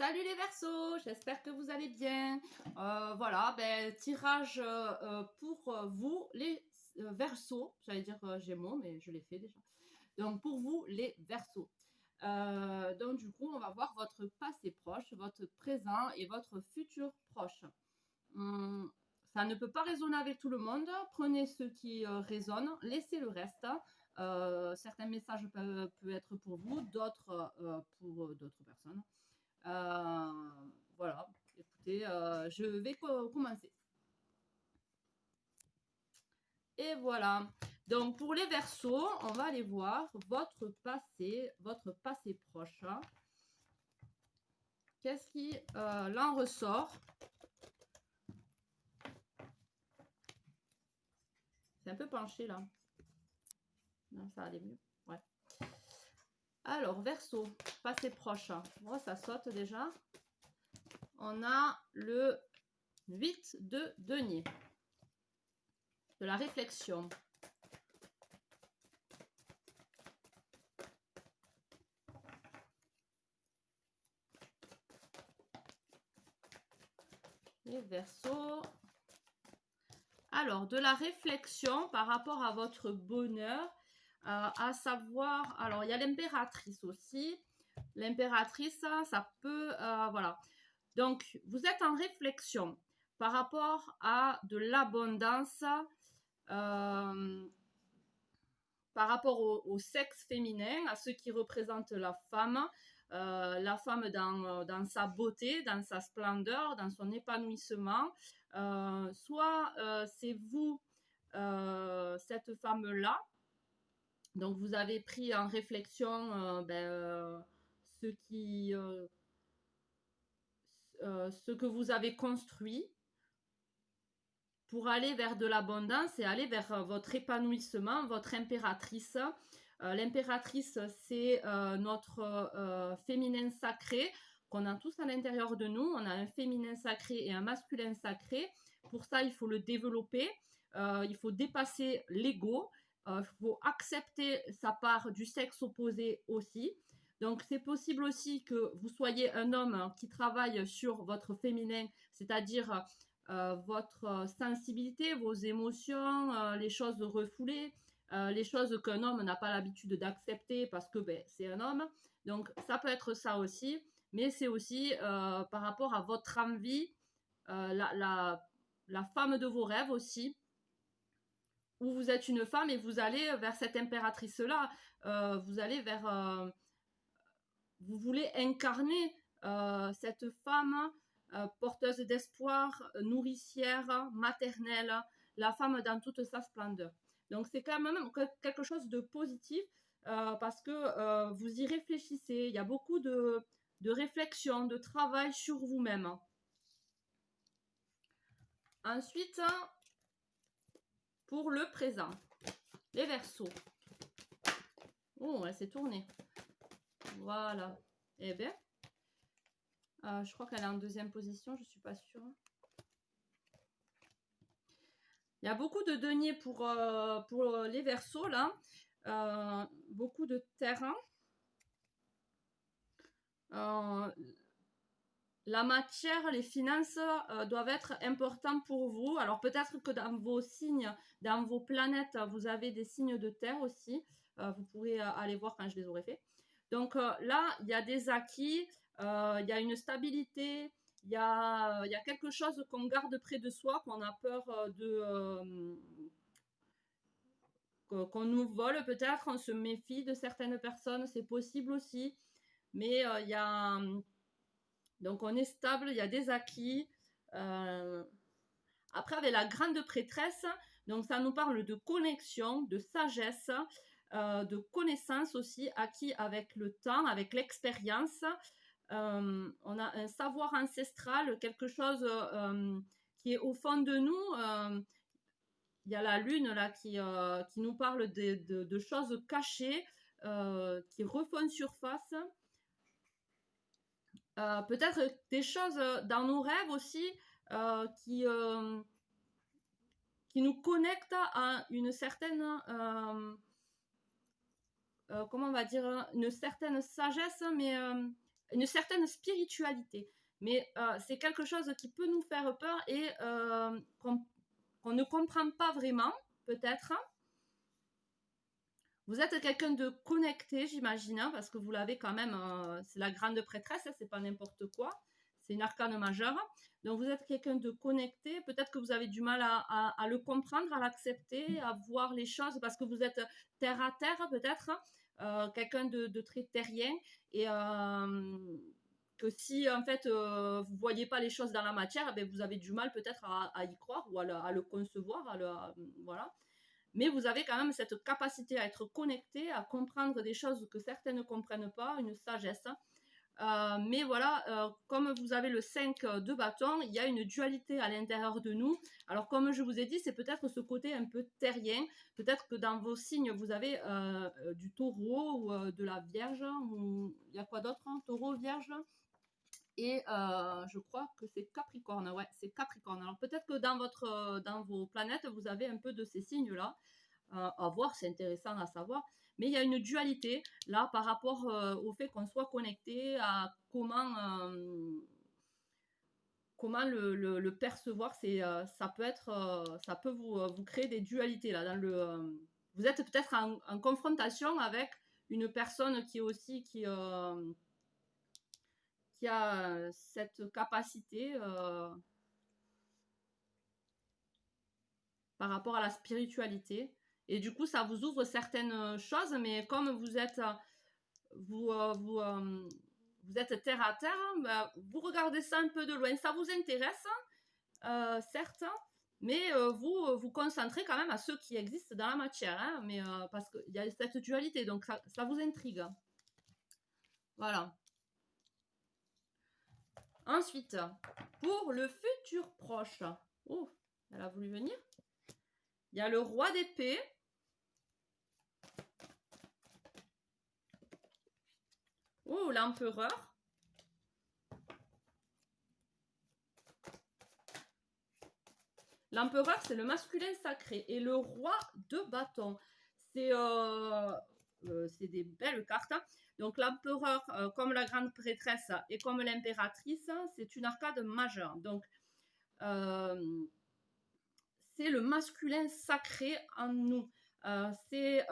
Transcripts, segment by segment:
Salut les Verseaux, j'espère que vous allez bien. Voilà, tirage pour vous les Verseaux, j'allais dire Gémeaux, mais je l'ai fait déjà. Donc pour vous les Verseaux. Donc du coup, on va voir votre passé proche, votre présent et votre futur proche. Ça ne peut pas résonner avec tout le monde. Prenez ce qui résonne, laissez le reste. Certains messages peuvent être pour vous, d'autres pour d'autres personnes. Voilà, écoutez, je vais commencer. Et voilà. Donc pour les Verseaux, on va aller voir votre passé proche. Qu'est-ce qui l'en ressort? C'est un peu penché là. Non, ça allait mieux. Ouais. Alors, Verseau, passé proche. Bon, ça saute déjà. On a le 8 de denier. De la réflexion. Les Verseaux. Alors, de la réflexion par rapport à votre bonheur, à savoir, alors il y a l'impératrice aussi. L'impératrice, ça peut, voilà. Donc, vous êtes en réflexion par rapport à de l'abondance, par rapport au sexe féminin, à ce qui représente la femme dans sa beauté, dans sa splendeur, dans son épanouissement. Soit c'est vous, cette femme-là, donc vous avez pris en réflexion ce que vous avez construit pour aller vers de l'abondance et aller vers votre épanouissement, votre impératrice. L'impératrice, c'est notre féminin sacré qu'on a tous à l'intérieur de nous. On a un féminin sacré et un masculin sacré. Pour ça, il faut le développer. Il faut dépasser l'ego. Il faut accepter sa part du sexe opposé aussi. Donc, c'est possible aussi que vous soyez un homme qui travaille sur votre féminin, c'est-à-dire votre sensibilité, vos émotions, les choses refoulées, les choses qu'un homme n'a pas l'habitude d'accepter parce que c'est un homme. Donc ça peut être ça aussi, mais c'est aussi par rapport à votre envie, la femme de vos rêves aussi, où vous êtes une femme et vous allez vers cette impératrice-là, vous allez vers... vous voulez incarner cette femme porteuse d'espoir, nourricière, maternelle, la femme dans toute sa splendeur. Donc c'est quand même quelque chose de positif parce que vous y réfléchissez. Il y a beaucoup de réflexion, de travail sur vous-même. Ensuite, pour le présent, les Verseaux. Oh, elle s'est tournée. Voilà. Eh bien, je crois qu'elle est en deuxième position, je ne suis pas sûre. Il y a beaucoup de deniers pour les Verseaux, là. Beaucoup de terrain. La matière, les finances doivent être importantes pour vous. Alors peut-être que dans vos signes, dans vos planètes, vous avez des signes de terre aussi. Vous pourrez aller voir quand je les aurai faits. Donc là, il y a des acquis, il y a une stabilité, il y a quelque chose qu'on garde près de soi, qu'on a peur qu'on nous vole peut-être, on se méfie de certaines personnes, c'est possible aussi. Mais il y a... Donc on est stable, il y a des acquis. Après, avec la grande prêtresse, donc ça nous parle de connexion, de sagesse, de connaissance aussi, acquis avec le temps, avec l'expérience. On a un savoir ancestral, quelque chose qui est au fond de nous. Il y a la lune là qui nous parle de choses cachées, qui refont surface. Peut-être des choses dans nos rêves aussi qui nous connectent à une certaine comment on va dire, une certaine sagesse, mais une certaine spiritualité. Mais c'est quelque chose qui peut nous faire peur et qu'on ne comprend pas vraiment, peut-être. Vous êtes quelqu'un de connecté, j'imagine, hein, parce que vous l'avez quand même, c'est la grande prêtresse, c'est pas n'importe quoi, c'est une arcane majeure. Donc vous êtes quelqu'un de connecté, peut-être que vous avez du mal à le comprendre, à l'accepter, à voir les choses, parce que vous êtes terre à terre, peut-être, quelqu'un de très terrien, et que si en fait vous voyez pas les choses dans la matière, ben, vous avez du mal peut-être à y croire ou à le concevoir, voilà. Mais vous avez quand même cette capacité à être connecté, à comprendre des choses que certains ne comprennent pas, une sagesse. Mais voilà, comme vous avez le 5 de bâton, il y a une dualité à l'intérieur de nous. Alors comme je vous ai dit, c'est peut-être ce côté un peu terrien. Peut-être que dans vos signes, vous avez du taureau ou de la vierge. Ou il y a quoi d'autre, hein? Taureau, vierge. Et je crois que c'est Capricorne. Ouais, c'est Capricorne. Alors peut-être que dans vos planètes, vous avez un peu de ces signes-là. À voir, c'est intéressant à savoir. Mais il y a une dualité là par rapport au fait qu'on soit connecté à comment le percevoir. Ça peut être, ça peut vous créer des dualités là. Vous êtes peut-être en confrontation avec une personne qui est aussi qui a cette capacité par rapport à la spiritualité. Et du coup, ça vous ouvre certaines choses, mais comme vous êtes, vous, vous êtes terre à terre, bah, vous regardez ça un peu de loin. Ça vous intéresse, certes, mais vous vous concentrez quand même à ce qui existe dans la matière, hein, mais parce qu'il y a cette dualité, donc ça vous intrigue. Voilà. Ensuite, pour le futur proche. Oh, elle a voulu venir. Il y a le roi d'épée. Oh, l'empereur. L'empereur, c'est le masculin sacré. Et le roi de bâton, c'est des belles cartes. Donc l'empereur, comme la grande prêtresse et comme l'impératrice, c'est une arcade majeure. Donc c'est le masculin sacré en nous. C'est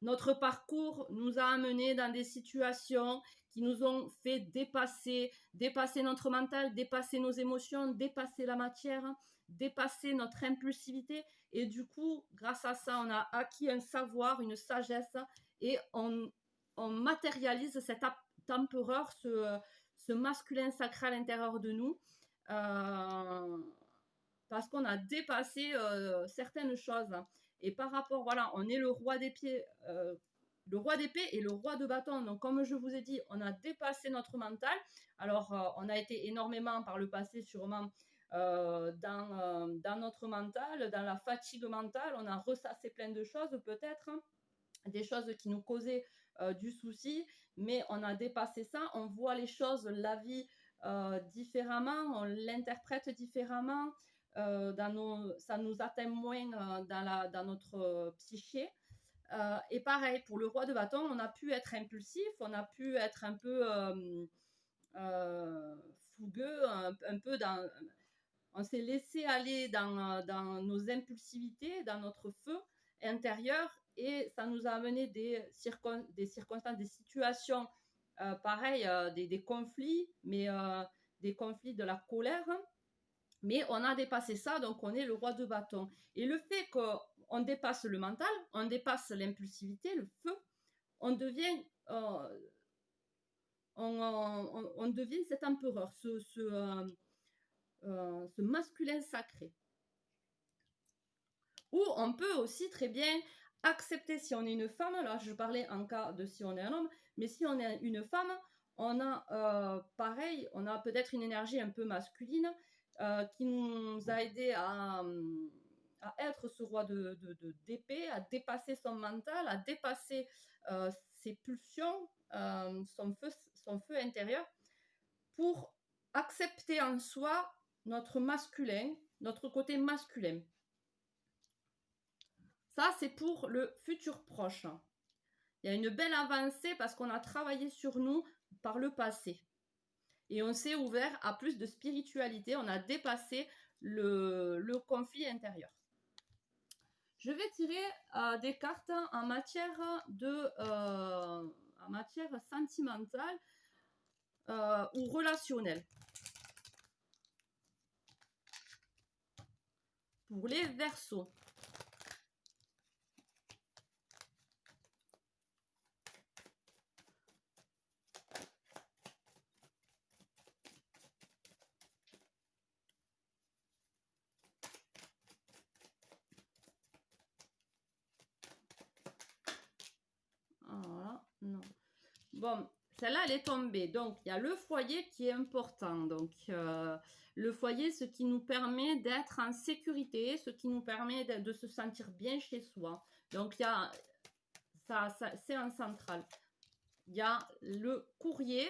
notre parcours nous a amenés dans des situations qui nous ont fait dépasser notre mental, dépasser nos émotions, dépasser la matière, dépasser notre impulsivité. Et du coup, grâce à ça, on a acquis un savoir, une sagesse, et on matérialise cet empereur, ce masculin sacré à l'intérieur de nous. Parce qu'on a dépassé certaines choses. Et par rapport, voilà, on est le roi d'épée et le roi de bâton. Donc, comme je vous ai dit, on a dépassé notre mental. Alors, on a été énormément par le passé, sûrement, dans notre mental, dans la fatigue mentale. On a ressassé plein de choses, peut-être, hein, des choses qui nous causaient du souci, mais on a dépassé ça. On voit les choses, la vie différemment, on l'interprète différemment. Ça nous atteint moins dans notre psyché. Et pareil, pour le roi de bâton, on a pu être impulsif, on a pu être un peu fougueux, un peu on s'est laissé aller dans nos impulsivités, dans notre feu intérieur, et ça nous a amené des circonstances, des situations pareilles, des conflits, mais des conflits de la colère. Mais on a dépassé ça, donc on est le roi de bâton. Et le fait qu'on dépasse le mental, on dépasse l'impulsivité, le feu, on devient, on devient cet empereur, ce masculin sacré. Ou on peut aussi très bien accepter, si on est une femme, là je parlais en cas de si on est un homme, mais si on est une femme, on a pareil, on a peut-être une énergie un peu masculine qui nous a aidé à être ce roi d'épée, à dépasser son mental, à dépasser ses pulsions, son feu intérieur, pour accepter en soi notre masculin, notre côté masculin. Ça, c'est pour le futur proche. Il y a une belle avancée parce qu'on a travaillé sur nous par le passé. Et on s'est ouvert à plus de spiritualité, on a dépassé le conflit intérieur. Je vais tirer des cartes en matière sentimentale ou relationnelle. Pour les Verseaux. Voilà, non. Bon, celle-là, elle est tombée. Donc, il y a le foyer qui est important. Donc, le foyer, ce qui nous permet d'être en sécurité, ce qui nous permet de se sentir bien chez soi. Donc, il y a ça c'est en central. Il y a le courrier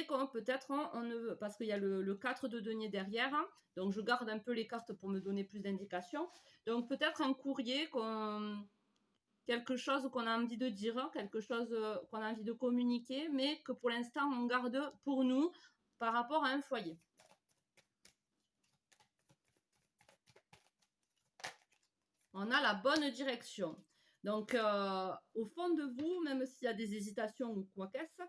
comme peut-être on ne veut, parce qu'il y a le 4 de denier derrière. Hein, donc, je garde un peu les cartes pour me donner plus d'indications. Donc, peut-être un courrier quelque chose qu'on a envie de dire, quelque chose qu'on a envie de communiquer, mais que pour l'instant, on garde pour nous par rapport à un foyer. On a la bonne direction. Donc, au fond de vous, même s'il y a des hésitations ou quoi qu'est-ce,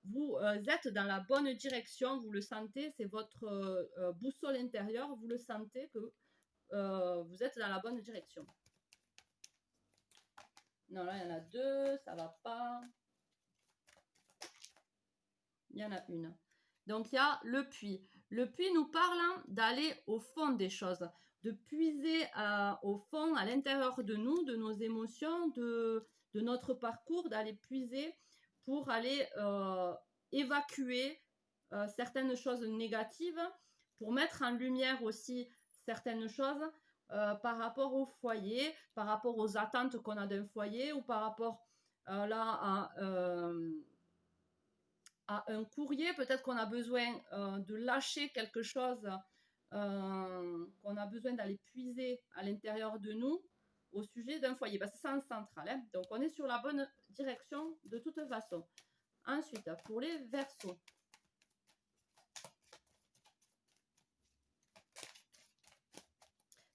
vous êtes dans la bonne direction, vous le sentez, c'est votre boussole intérieure, vous le sentez que vous êtes dans la bonne direction. Non, là, il y en a deux, ça va pas. Il y en a une. Donc, il y a le puits. Le puits nous parle d'aller au fond des choses, de puiser au fond, à l'intérieur de nous, de nos émotions, de notre parcours, d'aller puiser pour aller évacuer certaines choses négatives, pour mettre en lumière aussi certaines choses par rapport au foyer, par rapport aux attentes qu'on a d'un foyer ou par rapport là à un courrier, peut-être qu'on a besoin de lâcher quelque chose, qu'on a besoin d'aller puiser à l'intérieur de nous au sujet d'un foyer. Parce que c'est en central, hein. Donc on est sur la bonne direction de toute façon. Ensuite, pour les Verseaux.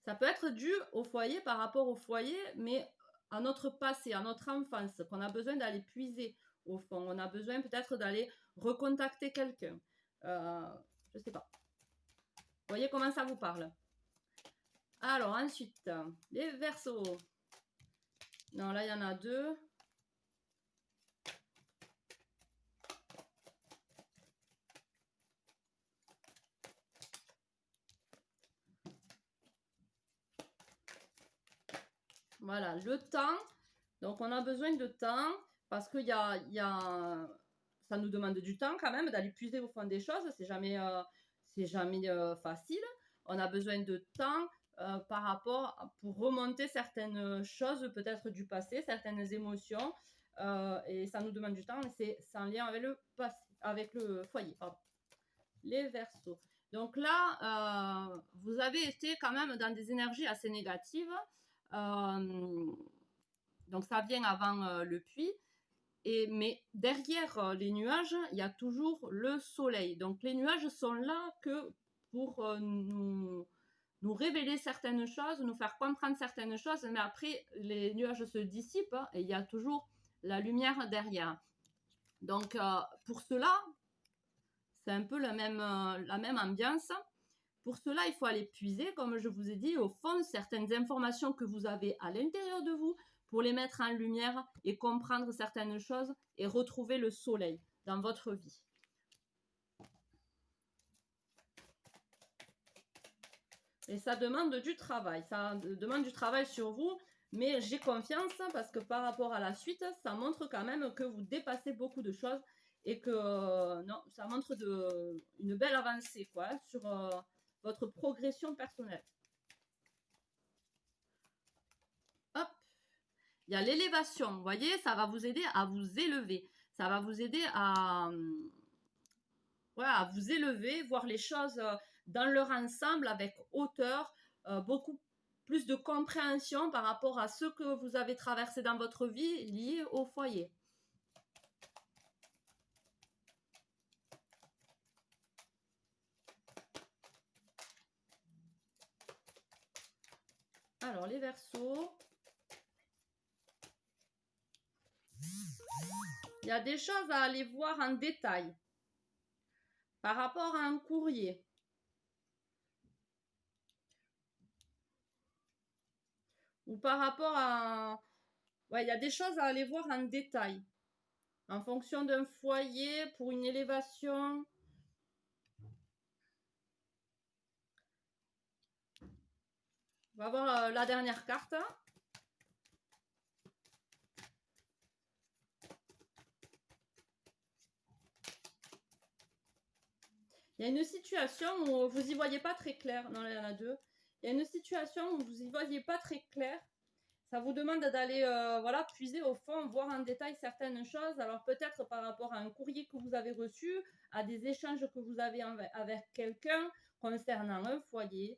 Ça peut être dû au foyer par rapport au foyer, mais à notre passé, à notre enfance, qu'on a besoin d'aller puiser au fond. On a besoin peut-être d'aller recontacter quelqu'un. Je sais pas. Vous voyez comment ça vous parle? Alors, ensuite, les Verseaux. Non, là, il y en a deux. Voilà, le temps. Donc, on a besoin de temps parce que ça nous demande du temps quand même d'aller puiser au fond des choses. C'est jamais facile. On a besoin de temps par rapport pour remonter certaines choses, peut-être du passé, certaines émotions. Et ça nous demande du temps, mais c'est en lien avec avec le foyer. Pardon. Les Verseaux. Donc là, vous avez été quand même dans des énergies assez négatives. Donc ça vient avant le puits. Mais derrière les nuages, il y a toujours le soleil. Donc les nuages sont là que pour nous révéler certaines choses, nous faire comprendre certaines choses, mais après les nuages se dissipent et il y a toujours la lumière derrière. Donc pour cela, c'est un peu la même ambiance. Pour cela, il faut aller puiser, comme je vous ai dit, au fond, certaines informations que vous avez à l'intérieur de vous pour les mettre en lumière et comprendre certaines choses et retrouver le soleil dans votre vie. Et ça demande du travail, sur vous, mais j'ai confiance parce que par rapport à la suite, ça montre quand même que vous dépassez beaucoup de choses et que non, ça montre une belle avancée quoi, sur votre progression personnelle. Hop, il y a l'élévation, vous voyez, ça va vous aider à vous élever, ça va vous aider à vous élever, voir les choses dans leur ensemble avec hauteur, beaucoup plus de compréhension par rapport à ce que vous avez traversé dans votre vie lié au foyer. Alors, les Verseaux. Il y a des choses à aller voir en détail par rapport à un courrier. Ou par rapport à... Ouais, il y a des choses à aller voir en détail. En fonction d'un foyer, pour une élévation. On va voir la dernière carte. Il y a une situation où vous n'y voyez pas très clair. Non, là, il y en a deux. Il y a une situation où vous n'y voyez pas très clair. Ça vous demande d'aller voilà, puiser au fond, voir en détail certaines choses. Alors peut-être par rapport à un courrier que vous avez reçu, à des échanges que vous avez avec quelqu'un concernant un foyer.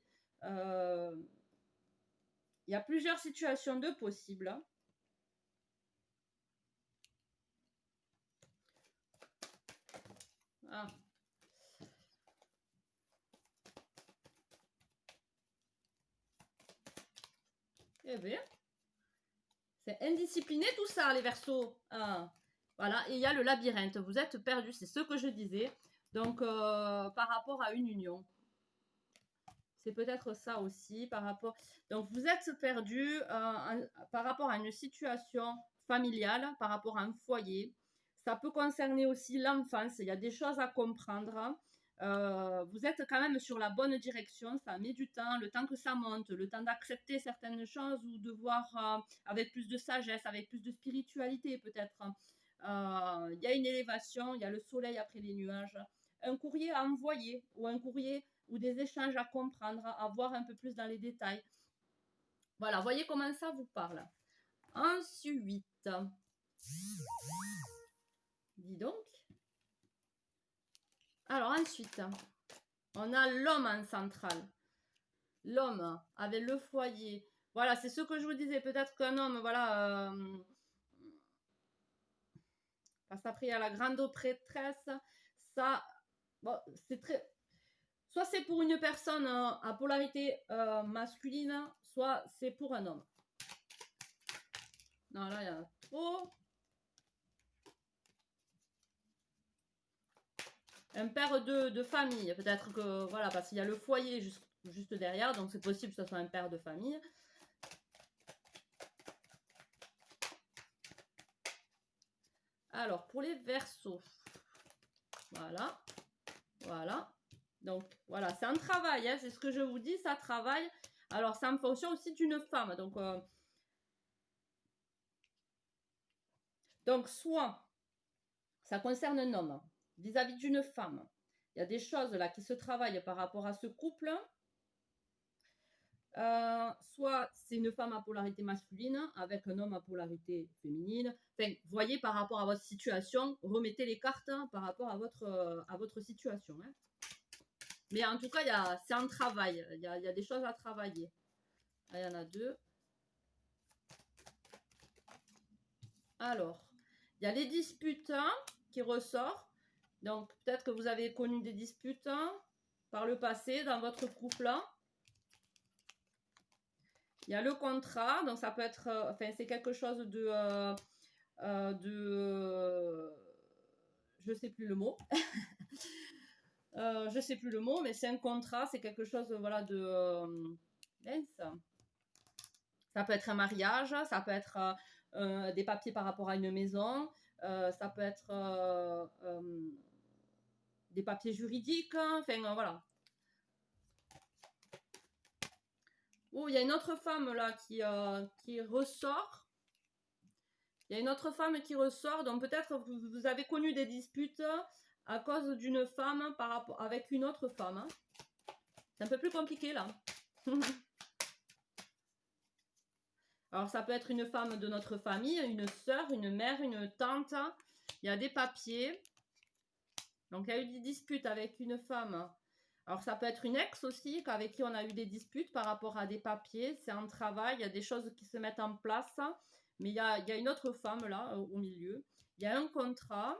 Il y a plusieurs situations de possibles. Ah. Eh bien, c'est indiscipliné tout ça, les Verseaux. Ah. Voilà, et il y a le labyrinthe. Vous êtes perdu, c'est ce que je disais. Donc, par rapport à une union. C'est peut-être ça aussi, par rapport... Donc, vous êtes perdu par rapport à une situation familiale, par rapport à un foyer. Ça peut concerner aussi l'enfance. Il y a des choses à comprendre. Vous êtes quand même sur la bonne direction. Ça met du temps, le temps que ça monte, le temps d'accepter certaines choses ou de voir avec plus de sagesse, avec plus de spiritualité peut-être. Il y a une élévation, il y a le soleil après les nuages. Un courrier à envoyer ou un courrier ou des échanges à comprendre, à voir un peu plus dans les détails. Voilà, voyez comment ça vous parle. Ensuite, dis donc. Alors ensuite, on a l'homme en centrale. L'homme avec le foyer. Voilà, c'est ce que je vous disais. Peut-être qu'un homme, voilà, parce qu'après il y a la grande prêtresse. Ça, bon, c'est très... Soit c'est pour une personne à polarité masculine, soit c'est pour un homme. Non, là, il y a trop. Un père de famille, peut-être que, voilà, parce qu'il y a le foyer juste derrière, donc c'est possible que ce soit un père de famille. Alors, pour les Verseaux, voilà, voilà. Donc, voilà, c'est un travail, hein, c'est ce que je vous dis, ça travaille. Alors, c'est en fonction aussi d'une femme. Donc, soit ça concerne un homme vis-à-vis d'une femme. Il y a des choses là qui se travaillent par rapport à ce couple. Soit c'est une femme à polarité masculine avec un homme à polarité féminine. Enfin, voyez par rapport à votre situation, remettez les cartes par rapport à votre situation. Hein. Mais en tout cas, c'est un travail. Il y a des choses à travailler. Là, il y en a deux. Alors, il y a les disputes qui ressortent. Donc, peut-être que vous avez connu des disputes par le passé dans votre couple. Il y a le contrat, donc ça peut être, c'est quelque chose je sais plus le mot. Je sais plus le mot, mais c'est un contrat, c'est quelque chose, voilà, ça peut être un mariage, ça peut être des papiers par rapport à une maison, ça peut être des papiers juridiques, enfin voilà. Oh, il y a une autre femme là qui ressort. Il y a une autre femme qui ressort, donc peut-être vous avez connu des disputes à cause d'une femme par rapport avec une autre femme. Hein. C'est un peu plus compliqué là. Alors ça peut être une femme de notre famille, une sœur, une mère, une tante. Il y a des papiers. Donc il y a eu des disputes avec une femme. Alors ça peut être une ex aussi, avec qui on a eu des disputes par rapport à des papiers. C'est un travail, il y a des choses qui se mettent en place. Mais il y a une autre femme là, au milieu. Il y a un contrat.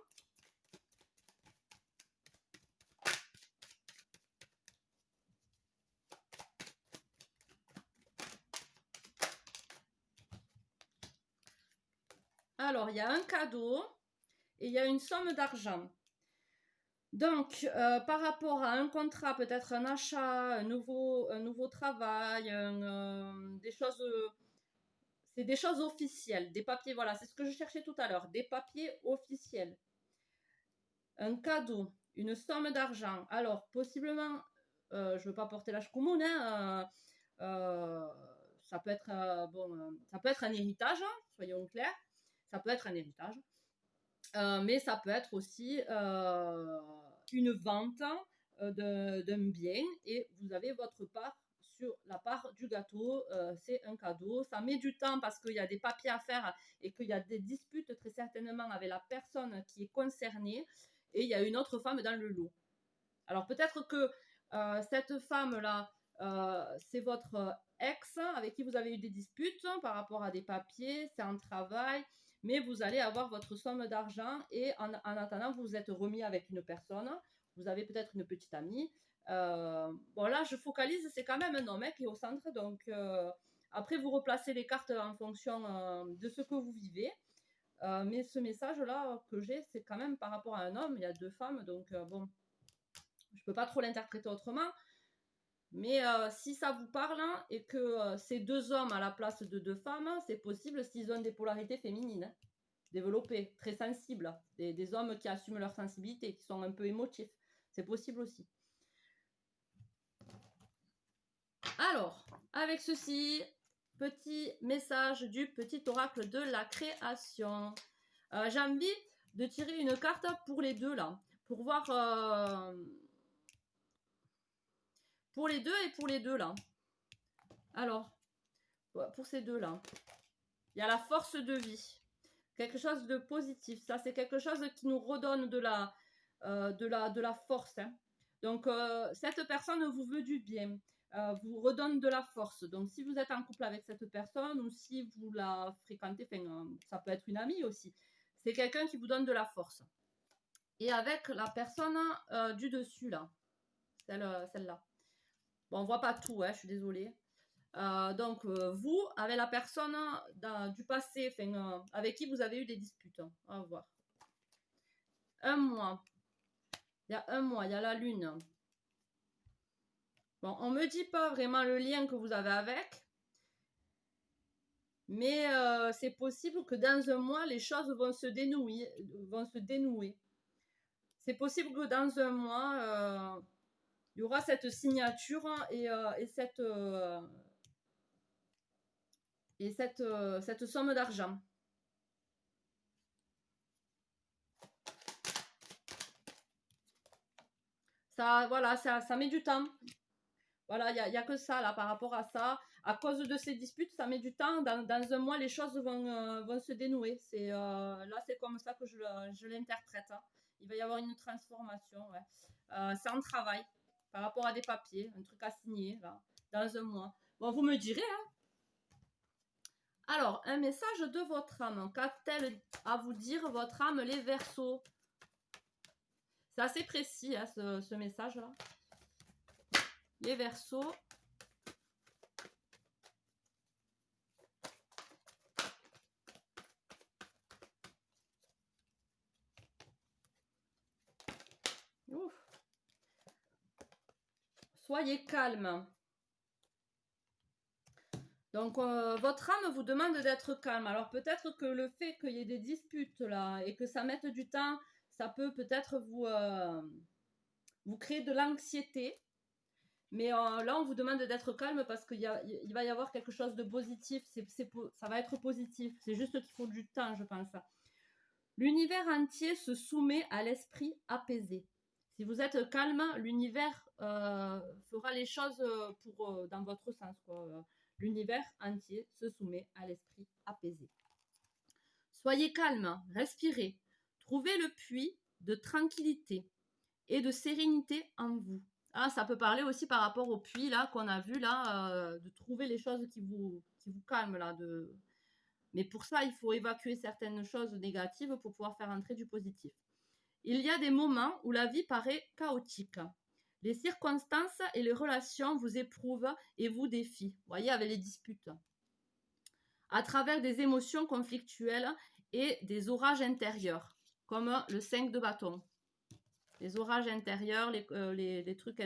Alors, il y a un cadeau et il y a une somme d'argent. Donc, par rapport à un contrat, peut-être un achat, un nouveau travail, des choses, c'est des choses officielles, des papiers, voilà, c'est ce que je cherchais tout à l'heure, des papiers officiels. Un cadeau, une somme d'argent. Alors, possiblement, je ne veux pas porter l'âge commun, hein, ça peut être, ça peut être un héritage, hein, soyons clairs, ça peut être un héritage. Mais ça peut être aussi une vente d'un bien et vous avez votre part sur la part du gâteau. C'est un cadeau. Ça met du temps parce qu'il y a des papiers à faire et qu'il y a des disputes très certainement avec la personne qui est concernée et il y a une autre femme dans le lot. Alors peut-être que cette femme-là, c'est votre ex avec qui vous avez eu des disputes par rapport à des papiers, c'est un travail, mais vous allez avoir votre somme d'argent et en attendant, vous vous êtes remis avec une personne, vous avez peut-être une petite amie. Bon là, je focalise, c'est quand même un homme qui est au centre, donc après, vous replacez les cartes en fonction de ce que vous vivez. Mais ce message-là que j'ai, c'est quand même par rapport à un homme, il y a 2 femmes, donc bon, je peux pas trop l'interpréter autrement. Mais si ça vous parle hein, et que c'est 2 hommes à la place de 2 femmes, c'est possible s'ils ont des polarités féminines hein, développées, très sensibles, des hommes qui assument leur sensibilité, qui sont un peu émotifs. C'est possible aussi. Alors, avec ceci, petit message du petit oracle de la création. J'ai envie de tirer une carte pour les deux là, pour voir pour les deux et pour les deux là. Alors, pour ces deux là, il y a la force de vie, quelque chose de positif. Ça, c'est quelque chose qui nous redonne de la force. Hein. Donc, cette personne vous veut du bien. Vous redonne de la force. Donc, si vous êtes en couple avec cette personne ou si vous la fréquentez, ça peut être une amie aussi. C'est quelqu'un qui vous donne de la force. Et avec la personne du dessus, là, celle-là. Bon, on voit pas tout, hein, je suis désolée. Donc, vous, avec la personne du passé, avec qui vous avez eu des disputes. Hein. On va voir. Un mois. Il y a un mois, il y a la lune. Bon, on me dit pas vraiment le lien que vous avez avec. Mais c'est possible que dans un mois, les choses vont se dénouer. C'est possible que dans un mois, il y aura cette signature et cette somme d'argent. Ça, voilà, ça met du temps. Voilà, il y a que ça là par rapport à ça. À cause de ces disputes, ça met du temps. Dans un mois, les choses vont se dénouer. Là, c'est comme ça que je l'interprète. Hein. Il va y avoir une transformation. Ouais. C'est un travail par rapport à des papiers, un truc à signer là, dans un mois. Bon, vous me direz. Hein. Alors, un message de votre âme. Qu'a-t-elle à vous dire, votre âme, les Verseaux? C'est assez précis, hein, ce message-là. Les Verseaux. Ouf. Soyez calme. Donc, votre âme vous demande d'être calme. Alors, peut-être que le fait qu'il y ait des disputes là et que ça mette du temps, ça peut peut-être vous créer de l'anxiété. Mais là, on vous demande d'être calme parce qu'il va y avoir quelque chose de positif. Ça va être positif. C'est juste qu'il faut du temps, je pense. L'univers entier se soumet à l'esprit apaisé. Si vous êtes calme, l'univers fera les choses dans votre sens. Quoi. L'univers entier se soumet à l'esprit apaisé. Soyez calme, respirez. Trouvez le puits de tranquillité et de sérénité en vous. Ah, ça peut parler aussi par rapport au puits là qu'on a vu là, de trouver les choses qui vous calment là. Mais pour ça, il faut évacuer certaines choses négatives pour pouvoir faire entrer du positif. Il y a des moments où la vie paraît chaotique. Les circonstances et les relations vous éprouvent et vous défient. Vous voyez, avec les disputes. À travers des émotions conflictuelles et des orages intérieurs, comme le 5 de bâton. Les orages intérieurs, les trucs,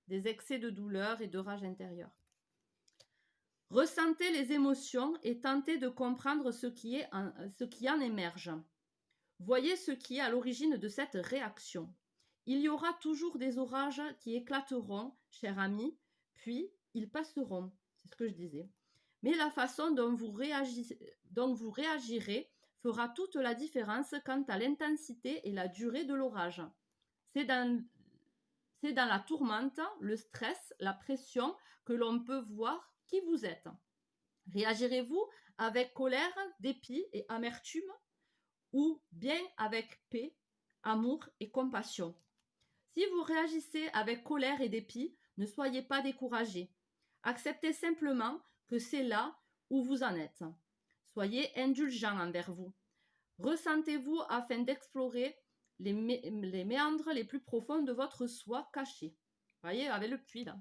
des excès de douleur et de rage intérieure. Ressentez les émotions et tentez de comprendre ce qui en émerge. Voyez ce qui est à l'origine de cette réaction. Il y aura toujours des orages qui éclateront, cher ami, puis ils passeront. C'est ce que je disais. Mais la façon dont vous réagirez fera toute la différence quant à l'intensité et la durée de l'orage. C'est dans la tourmente, le stress, la pression que l'on peut voir qui vous êtes. Réagirez-vous avec colère, dépit et amertume ou bien avec paix, amour et compassion? Si vous réagissez avec colère et dépit, ne soyez pas découragés. Acceptez simplement que c'est là où vous en êtes. Soyez indulgents envers vous. Ressentez-vous afin d'explorer les méandres les plus profonds de votre soi caché. Vous voyez, avec le puits là.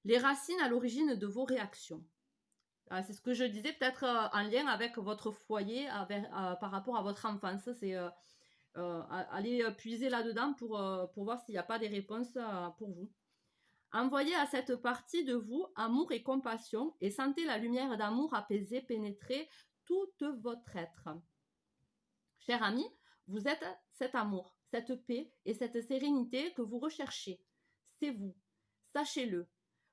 Les racines à l'origine de vos réactions. C'est ce que je disais, peut-être en lien avec votre foyer, par rapport à votre enfance. C'est aller puiser là-dedans pour voir s'il n'y a pas des réponses pour vous. Envoyez à cette partie de vous amour et compassion et sentez la lumière d'amour apaisée pénétrer tout votre être. Cher ami, vous êtes cet amour, cette paix et cette sérénité que vous recherchez. C'est vous. Sachez-le,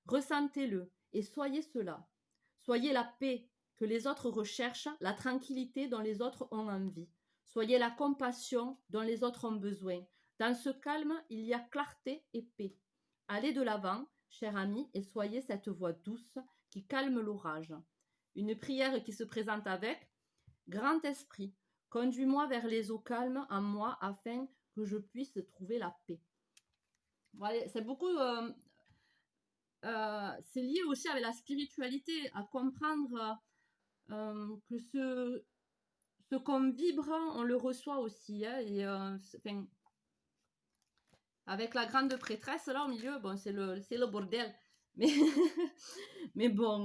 ressentez-le et soyez cela. Soyez la paix que les autres recherchent, la tranquillité dont les autres ont envie. Soyez la compassion dont les autres ont besoin. Dans ce calme, il y a clarté et paix. Allez de l'avant, cher ami, et soyez cette voix douce qui calme l'orage. Une prière qui se présente avec « Grand Esprit, conduis-moi vers les eaux calmes en moi afin que je puisse trouver la paix. » Voilà, c'est beaucoup... c'est lié aussi avec la spiritualité, à comprendre que ce qu'on vibre, on le reçoit aussi. Hein, et, avec la grande prêtresse, là, au milieu, bon, c'est le bordel. Mais, mais bon,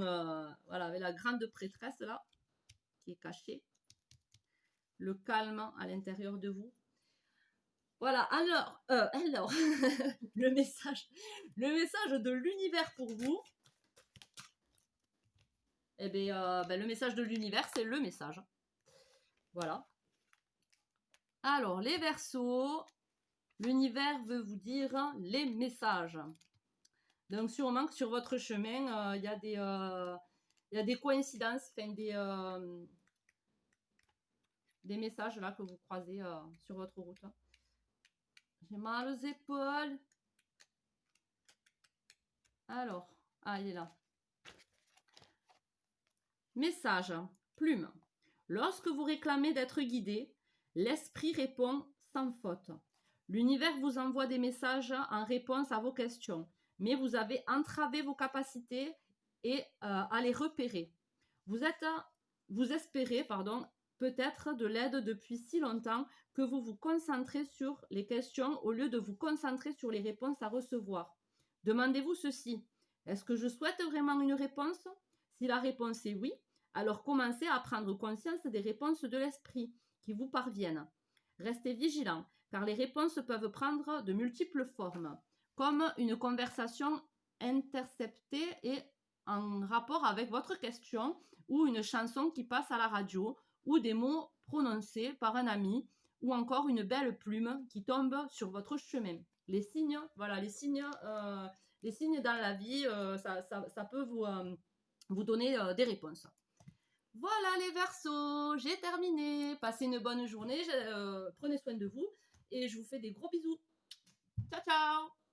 voilà, avec la grande prêtresse, là, qui est cachée. Le calme à l'intérieur de vous. Voilà, alors le message de l'univers pour vous. Eh bien, le message de l'univers, c'est le message. Voilà. Alors, les Verseaux, l'univers veut vous dire les messages. Donc, sûrement que sur votre chemin, il y a des coïncidences, des messages là que vous croisez sur votre route. J'ai mal aux épaules. Alors, il est là. Message, plume. Lorsque vous réclamez d'être guidé, l'esprit répond sans faute. L'univers vous envoie des messages en réponse à vos questions, mais vous avez entravé vos capacités et à les repérer. Vous espérez, peut-être de l'aide depuis si longtemps que vous vous concentrez sur les questions au lieu de vous concentrer sur les réponses à recevoir. Demandez-vous ceci. Est-ce que je souhaite vraiment une réponse? Si la réponse est oui, alors commencez à prendre conscience des réponses de l'esprit qui vous parviennent. Restez vigilant, car les réponses peuvent prendre de multiples formes, comme une conversation interceptée et en rapport avec votre question, ou une chanson qui passe à la radio, ou des mots prononcés par un ami, ou encore une belle plume qui tombe sur votre chemin. Les signes, voilà, les signes dans la vie, ça peut vous donner des réponses. Voilà les Verseaux, j'ai terminé. Passez une bonne journée, prenez soin de vous et je vous fais des gros bisous. Ciao, ciao!